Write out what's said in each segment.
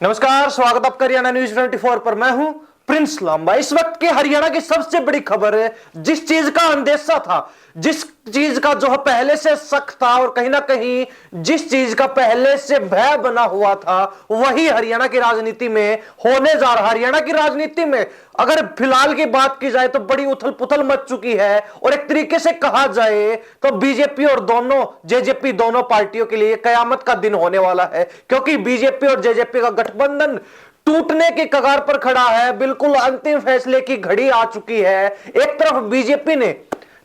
नमस्कार, स्वागत आपका हरियाणा न्यूज 24 पर। मैं हूं प्रिंस लांबा। इस वक्त की हरियाणा की सबसे बड़ी खबर है, जिस चीज का अंदेशा था, जिस चीज का जो है पहले से शक था और कहीं ना कहीं जिस चीज का पहले से भय बना हुआ था, वही हरियाणा की राजनीति में होने जा रहा। हरियाणा की राजनीति में अगर फिलहाल की बात की जाए तो बड़ी उथल पुथल मच चुकी है और एक तरीके से कहा जाए तो बीजेपी और दोनों जेजेपी दोनों पार्टियों के लिए कयामत का दिन होने वाला है, क्योंकि बीजेपी और जेजेपी का गठबंधन टूटने की कगार पर खड़ा है। बिल्कुल अंतिम फैसले की घड़ी आ चुकी है। एक तरफ बीजेपी ने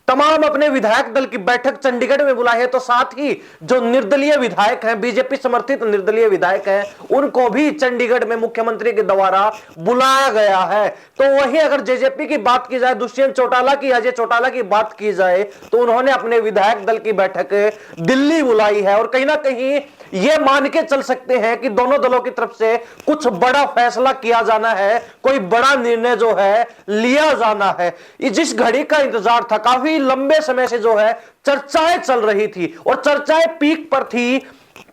तमाम अपने विधायक दल की बैठक चंडीगढ़ में बुलाई है, तो साथ ही जो निर्दलीय विधायक हैं, बीजेपी समर्थित निर्दलीय विधायक हैं, उनको भी चंडीगढ़ में मुख्यमंत्री के द्वारा बुलाया गया है। तो वहीं अगर जेजेपी की बात की जाए, दुष्यंत चौटाला की, अजय चौटाला की बात की जाए, तो उन्होंने अपने विधायक दल की बैठक दिल्ली बुलाई है और कहीं ना कहीं यह मान के चल सकते हैं कि दोनों दलों की तरफ से कुछ बड़ा फैसला किया जाना है, कोई बड़ा निर्णय जो है लिया जाना है। जिस घड़ी का इंतजार था, काफी लंबे समय से जो है चर्चाएं चल रही थी और चर्चाएं पीक पर थी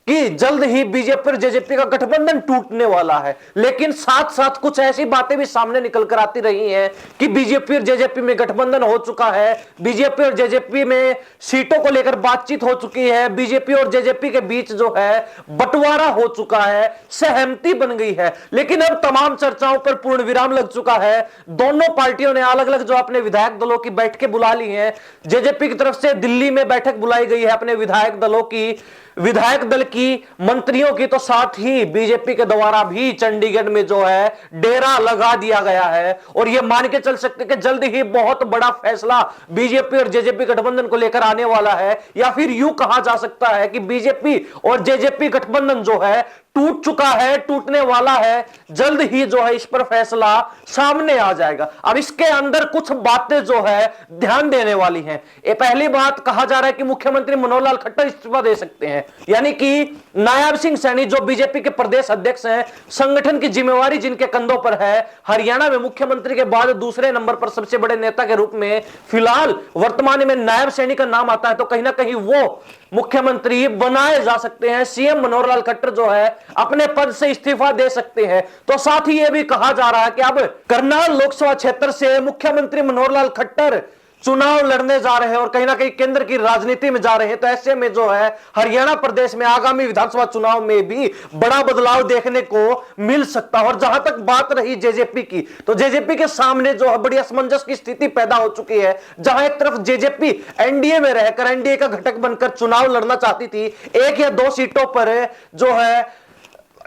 कि जल्द ही बीजेपी और जेजेपी का गठबंधन टूटने वाला है। लेकिन साथ साथ कुछ ऐसी बातें भी सामने निकल कर आती रही हैं कि बीजेपी और जेजेपी में गठबंधन हो चुका है, बीजेपी और जेजेपी में सीटों को लेकर बातचीत हो चुकी है, बीजेपी और जेजेपी के बीच जो है बंटवारा हो चुका है, सहमति बन गई है। लेकिन अब तमाम चर्चाओं पर पूर्ण विराम लग चुका है। दोनों पार्टियों ने अलग अलग जो अपने विधायक दलों की बैठकें बुला ली हैं। जेजेपी की तरफ से दिल्ली में बैठक बुलाई गई है अपने विधायक दलों की, विधायक दल की, मंत्रियों की, तो साथ ही बीजेपी के द्वारा भी चंडीगढ़ में जो है डेरा लगा दिया गया है। और यह मान के चल सकते कि जल्द ही बहुत बड़ा फैसला बीजेपी और जेजेपी गठबंधन को लेकर आने वाला है, या फिर यूं कहा जा सकता है कि बीजेपी और जेजेपी गठबंधन जो है टूट चुका है, टूटने वाला है। जल्द ही जो है इस पर फैसला सामने आ जाएगा। अब इसके अंदर कुछ बातें जो है ध्यान देने वाली हैं। ये पहली बात, कहा जा रहा है कि मुख्यमंत्री मनोहर लाल खट्टर इस्तीफा दे सकते हैं, यानी कि नायब सिंह सैनी जो बीजेपी के प्रदेश अध्यक्ष हैं, संगठन की जिम्मेवारी जिनके कंधों पर है, हरियाणा में मुख्यमंत्री के बाद दूसरे नंबर पर सबसे बड़े नेता के रूप में फिलहाल वर्तमान में नायब सैनी का नाम आता है, तो कहीं ना कहीं वो मुख्यमंत्री बनाए जा सकते हैं। सीएम मनोहर लाल खट्टर जो है अपने पद से इस्तीफा दे सकते हैं। तो साथ ही यह भी कहा जा रहा है कि अब करनाल लोकसभा क्षेत्र से मुख्यमंत्री मनोहर लाल खट्टर चुनाव लड़ने जा रहे हैं और कहीं ना कहीं केंद्र की राजनीति में जा रहे हैं। तो ऐसे में जो है हरियाणा प्रदेश में आगामी विधानसभा चुनाव में भी बड़ा बदलाव देखने को मिल सकता है। और जहां तक बात रही जेजेपी की, तो जेजेपी के सामने जो है बड़ी असमंजस की स्थिति पैदा हो चुकी है। जहां एक तरफ जेजेपी एनडीए में रहकर एनडीए का घटक बनकर चुनाव लड़ना चाहती थी, एक या दो सीटों पर जो है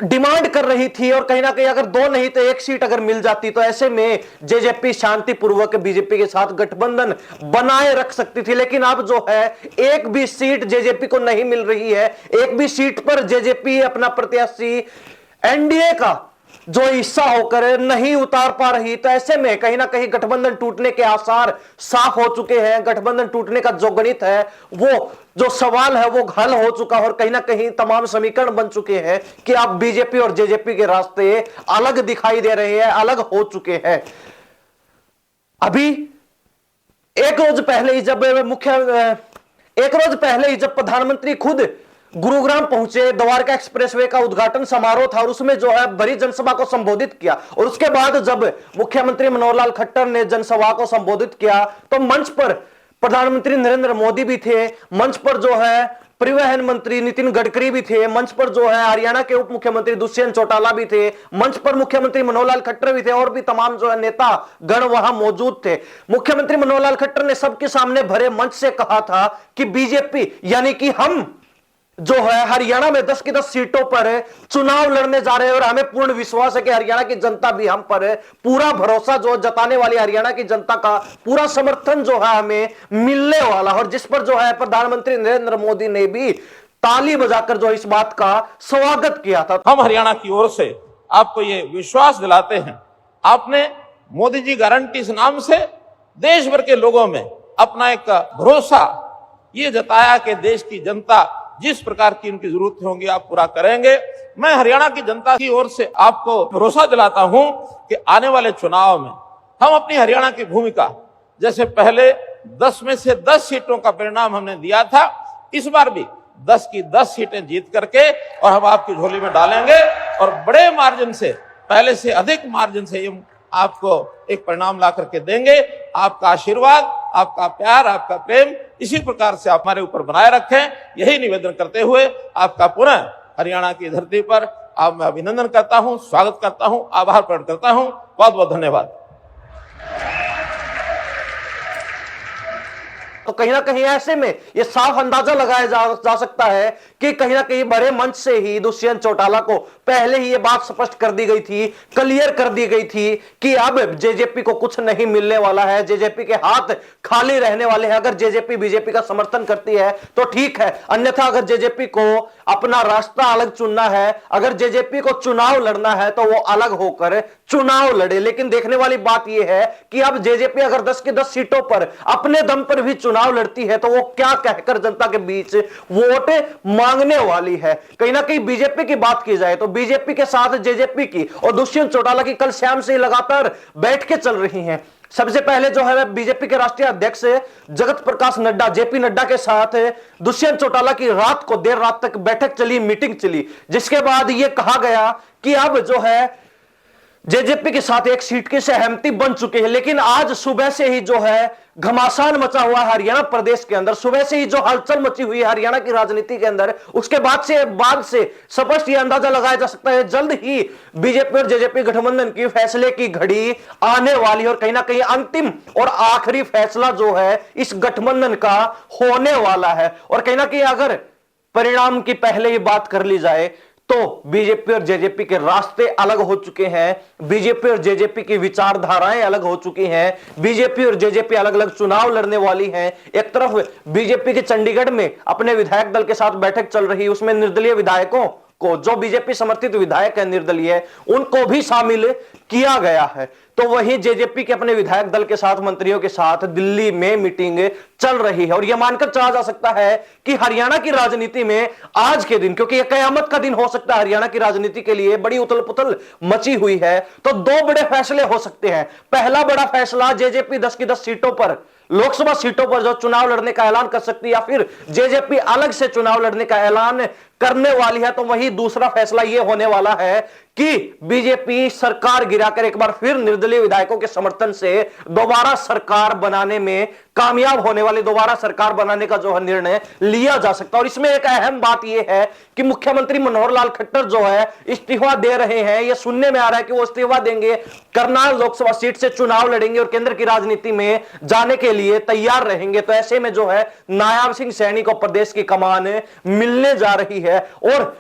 डिमांड कर रही थी, और कहीं ना कहीं अगर दो नहीं तो एक सीट अगर मिल जाती तो ऐसे में जेजेपी शांतिपूर्वक बीजेपी के साथ गठबंधन बनाए रख सकती थी। लेकिन अब जो है एक भी सीट जेजेपी को नहीं मिल रही है, एक भी सीट पर जेजेपी अपना प्रत्याशी एनडीए का जो हिस्सा होकर नहीं उतार पा रही। तो ऐसे में कहीं ना कहीं गठबंधन टूटने के आसार साफ हो चुके हैं। गठबंधन टूटने का जो गणित है, वो जो सवाल है, वो हल हो चुका है और कहीं ना कहीं तमाम समीकरण बन चुके हैं कि अब बीजेपी और जेजेपी के रास्ते अलग दिखाई दे रहे हैं, अलग हो चुके हैं। अभी एक रोज पहले ही जब प्रधानमंत्री खुद गुरुग्राम पहुंचे, द्वारका एक्सप्रेसवे का उद्घाटन समारोह था और उसमें जो है बड़ी जनसभा को संबोधित किया, और उसके बाद जब मुख्यमंत्री मनोहर लाल खट्टर ने जनसभा को संबोधित किया तो मंच पर प्रधानमंत्री नरेंद्र मोदी भी थे, मंच पर जो है परिवहन मंत्री नितिन गडकरी भी थे, मंच पर जो है हरियाणा के उप मुख्यमंत्री दुष्यंत चौटाला भी थे, मंच पर मुख्यमंत्री मनोहर लाल खट्टर भी थे और भी तमाम जो है नेता गण वहां मौजूद थे। मुख्यमंत्री मनोहर लाल खट्टर ने सबके सामने भरे मंच से कहा था कि बीजेपी यानी कि हम जो है हरियाणा में 10 की 10 सीटों पर चुनाव लड़ने जा रहे हैं और हमें पूर्ण विश्वास है कि हरियाणा की जनता भी हम पर पूरा भरोसा जो जताने वाली हरियाणा की जनता का पूरा समर्थन जो है हमें मिलने वाला, और जिस पर जो है प्रधानमंत्री नरेंद्र मोदी ने भी ताली बजाकर जो इस बात का स्वागत किया था। हम हरियाणा की ओर से आपको ये विश्वास दिलाते हैं, आपने मोदी जी गारंटी इस नाम से देश भर के लोगों में अपना एक भरोसा ये जताया कि देश की जनता जिस प्रकार की उनकी जरूरत होंगी आप पूरा करेंगे। मैं हरियाणा की जनता की ओर से आपको भरोसा दिलाता हूं कि आने वाले चुनाव में हम अपनी हरियाणा की भूमिका, जैसे पहले 10 में से 10 सीटों का परिणाम हमने दिया था, इस बार भी 10 की 10 सीटें जीत करके और हम आपकी झोली में डालेंगे। और बड़े मार्जिन से, पहले से अधिक मार्जिन से ये आपको एक परिणाम ला करके देंगे। आपका आशीर्वाद, आपका प्यार, आपका प्रेम इसी प्रकार से आप हमारे ऊपर बनाए रखें, यही निवेदन करते हुए आपका पुनः हरियाणा की धरती पर आप मैं अभिनंदन करता हूं, स्वागत करता हूं, आभार प्रकट करता हूं। बहुत बहुत धन्यवाद। तो कहीं ना कहीं ऐसे में ये साफ अंदाजा लगाया जा सकता है कि कहीं ना कहीं बड़े मंच से ही दुष्यंत चौटाला को पहले ही ये बात स्पष्ट कर दी गई थी, क्लियर कर दी गई थी कि अब जेजेपी को कुछ नहीं मिलने वाला है, जेजेपी के हाथ खाली रहने वाले हैं। अगर जेजेपी बीजेपी का समर्थन करती है तो ठीक है, अन्यथा अगर जेजेपी को अपना रास्ता अलग चुनना है, अगर जेजेपी को चुनाव लड़ना है तो वो अलग होकर चुनाव लड़े। लेकिन देखने वाली बात यह है कि अब जेजेपी अगर 10 की 10 सीटों पर अपने दम पर भी चुनाव लड़ती है तो वो क्या कहकर जनता के बीच वोट मांगने वाली है। कहीं ना कहीं बीजेपी की बात की जाए तो बीजेपी के साथ जेजेपी की और दुष्यंत चौटाला की कल शाम से लगातार बैठकें चल रही हैं। सबसे पहले जो है बीजेपी के राष्ट्रीय अध्यक्ष जगत प्रकाश नड्डा, जेपी नड्डा के साथ दुष्यंत चौटाला की रात को देर रात तक बैठक चली, मीटिंग चली, जिसके बाद यह कहा गया कि अब जो है जेजेपी के साथ एक सीट की सहमति बन चुकी है। लेकिन आज सुबह से ही जो है घमासान मचा हुआ है हरियाणा प्रदेश के अंदर, सुबह से ही जो हलचल मची हुई है हरियाणा की राजनीति के अंदर, उसके बाद से स्पष्ट यह अंदाजा लगाया जा सकता है जल्द ही बीजेपी और जेजेपी गठबंधन की फैसले की घड़ी आने वाली है और कहीं ना कहीं अंतिम और आखिरी फैसला जो है इस गठबंधन का होने वाला है। और कहीं ना कहीं अगर परिणाम की पहले ही बात कर ली जाए तो बीजेपी और जेजेपी के रास्ते अलग हो चुके हैं, बीजेपी और जेजेपी की विचारधाराएं अलग हो चुकी हैं, बीजेपी और जेजेपी अलग अलग चुनाव लड़ने वाली हैं। एक तरफ बीजेपी के चंडीगढ़ में अपने विधायक दल के साथ बैठक चल रही है, उसमें निर्दलीय विधायकों को, जो बीजेपी समर्थित विधायक है निर्दलीय, उनको भी शामिल किया गया है। तो वहीं जेजेपी के अपने विधायक दल के साथ, मंत्रियों के साथ दिल्ली में मीटिंग चल रही है और यह मानकर चला जा सकता है कि हरियाणा की राजनीति में आज के दिन, क्योंकि यह कयामत का दिन हो सकता है हरियाणा की राजनीति के लिए, बड़ी उथल पुथल मची हुई है, तो दो बड़े फैसले हो सकते हैं। पहला बड़ा फैसला, जेजेपी 10 की 10 सीटों पर, लोकसभा सीटों पर जो चुनाव लड़ने का ऐलान कर सकती है या फिर जेजेपी अलग से चुनाव लड़ने का ऐलान करने वाली है। तो वही दूसरा फैसला यह होने वाला है कि बीजेपी सरकार गिराकर एक बार फिर निर्दलीय विधायकों के समर्थन से दोबारा सरकार बनाने में कामयाब होने वाली, दोबारा सरकार बनाने का जो है निर्णय लिया जा सकता है। और इसमें एक अहम बात यह है कि मुख्यमंत्री मनोहर लाल खट्टर जो है इस्तीफा दे रहे हैं, यह सुनने में आ रहा है कि वो इस्तीफा देंगे, करनाल लोकसभा सीट से चुनाव लड़ेंगे और केंद्र की राजनीति में जाने के लिए तैयार रहेंगे। तो ऐसे में जो है नायाब सिंह सैनी को प्रदेश की कमान मिलने जा रही है। और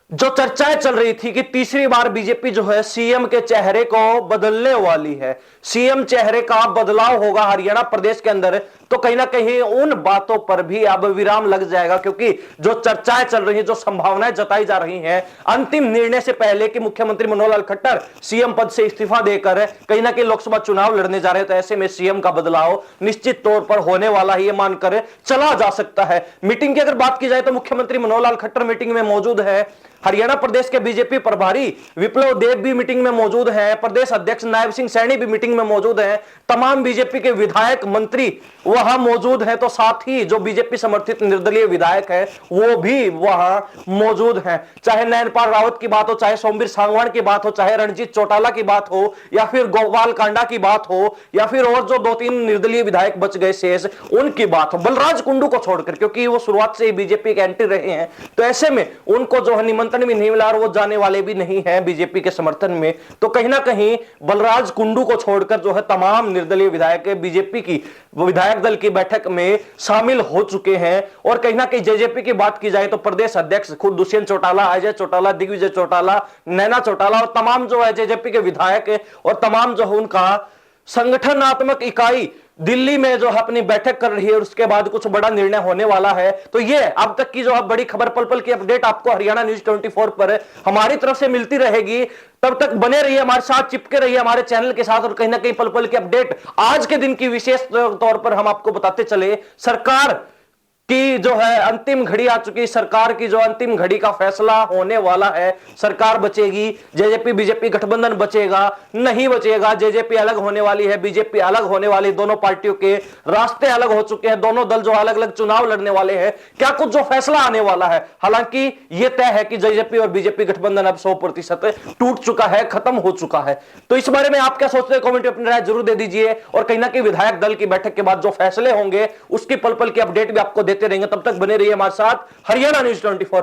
जो चर्चाएं चल रही थी कि तीसरी बार बीजेपी जो है सीएम के चेहरे को बदलने वाली है, सीएम चेहरे का बदलाव होगा हरियाणा प्रदेश के अंदर, तो कहीं ना कहीं उन बातों पर भी अब विराम लग जाएगा। क्योंकि जो चर्चाएं चल रही हैं, जो संभावनाएं जताई जा रही हैं, अंतिम निर्णय से पहले कि मुख्यमंत्री मनोहर लाल खट्टर सीएम पद से इस्तीफा देकर कहीं ना कहीं लोकसभा चुनाव लड़ने जा रहे हैं, तो ऐसे में सीएम का बदलाव निश्चित तौर पर होने वाला है, यह मानकर चला जा सकता है। मीटिंग की अगर बात की जाए तो मुख्यमंत्री मनोहर लाल खट्टर मीटिंग में मौजूद है, हरियाणा प्रदेश के बीजेपी प्रभारी विप्लव देव भी मीटिंग में मौजूद है, प्रदेश अध्यक्ष नायब सिंह सैनी भी मीटिंग में मौजूद है, तमाम बीजेपी के विधायक मंत्री वहां मौजूद है, तो साथ ही जो बीजेपी समर्थित निर्दलीय विधायक है वो भी वहां मौजूद हैं। चाहे नयनपाल रावत की बात हो, चाहे सोमवीर सांगवान की बात हो, चाहे रणजीत चौटाला की बात हो, या फिर गोपाल कांडा की बात हो, या फिर और जो 2-3 निर्दलीय विधायक बच गए शेष उनकी बात हो, बलराज कुंडू को छोड़कर, क्योंकि वो शुरुआत से ही बीजेपी के एंटी रहे हैं, तो ऐसे में उनको जो है निमंत्रण भी नहीं मिला और वो जाने वाले भी नहीं है बीजेपी के समर्थन में। तो कहीं ना कहीं बलराज कुंडू को छोड़कर जो है तमाम निर्दलीय विधायक बीजेपी की विधायक दल की बैठक में शामिल हो चुके हैं। और कहीं ना कहीं जेजेपी की बात की जाए तो प्रदेश अध्यक्ष खुद दुष्यंत चौटाला, अजय चौटाला, दिग्विजय चौटाला, नैना चौटाला और तमाम जो है जेजेपी के विधायक और तमाम जो है उनका संगठनात्मक इकाई दिल्ली में जो है अपनी बैठक कर रही है और उसके बाद कुछ बड़ा निर्णय होने वाला है। तो ये अब तक की जो है बड़ी खबर, पल पल की अपडेट आपको हरियाणा न्यूज 24 पर हमारी तरफ से मिलती रहेगी। तब तक बने रहिए हमारे साथ, चिपके रहिए हमारे चैनल के साथ और कहीं ना कहीं पल पल की अपडेट आज के दिन की विशेष तौर पर हम आपको बताते चले। सरकार कि जो है अंतिम घड़ी आ चुकी, सरकार की जो अंतिम घड़ी का फैसला होने वाला है। सरकार बचेगी, जेजेपी बीजेपी गठबंधन बचेगा, नहीं बचेगा, जेजेपी अलग होने वाली है, बीजेपी अलग होने वाली, दोनों पार्टियों के रास्ते अलग हो चुके हैं, दोनों दल जो अलग अलग चुनाव लड़ने वाले हैं, क्या कुछ जो फैसला आने वाला है। हालांकि यह तय है कि जेजेपी और बीजेपी गठबंधन अब 100% टूट चुका है, खत्म हो चुका है। तो इस बारे में आप क्या सोचते हैं, कमेंट में अपनी राय जरूर दे दीजिए। और कहीं ना कहीं विधायक दल की बैठक के बाद जो फैसले होंगे उसकी पल पल की अपडेट भी आपको देते रहेंगे। तब तक बने रहिए हमारे साथ हरियाणा न्यूज 24।